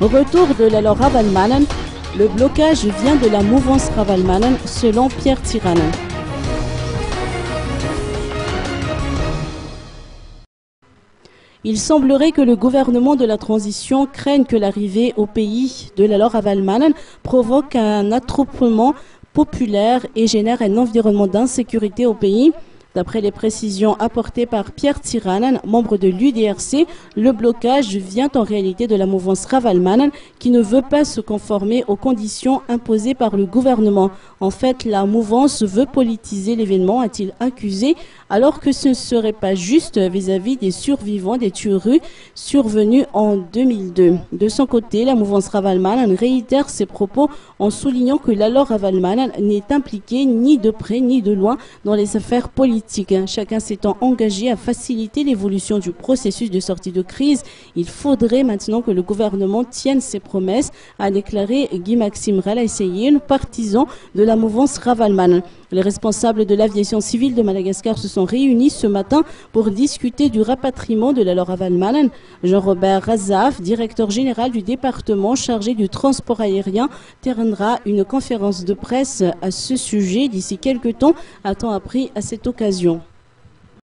Au retour de la loi Ravalomanen, le blocage vient de la mouvance Ravalomanen, selon Pierre Tiranen. Il semblerait que le gouvernement de la transition craigne que l'arrivée au pays de la loi Ravalomanen provoque un attroupement populaire et génère un environnement d'insécurité au pays. D'après les précisions apportées par Pierre Tiranen, membre de l'UDRC, le blocage vient en réalité de la mouvance Ravalomanen qui ne veut pas se conformer aux conditions imposées par le gouvernement. En fait, la mouvance veut politiser l'événement, a-t-il accusé, alors que ce ne serait pas juste vis-à-vis des survivants des tueries survenues en 2002. De son côté, la mouvance Ravalomanen réitère ses propos en soulignant que la loi Ravalomanen n'est impliquée ni de près ni de loin dans les affaires politiques. Chacun s'étant engagé à faciliter l'évolution du processus de sortie de crise, il faudrait maintenant que le gouvernement tienne ses promesses, a déclaré Guy-Maxime Ralaïseyin, partisan de la mouvance Ravalomanen. Les responsables de l'aviation civile de Madagascar se sont réunis ce matin pour discuter du rapatriement de la loi Ravalomanen. Jean-Robert Razaf, directeur général du département chargé du transport aérien, tiendra une conférence de presse à ce sujet d'ici quelques temps, a-t-on appris à cette occasion.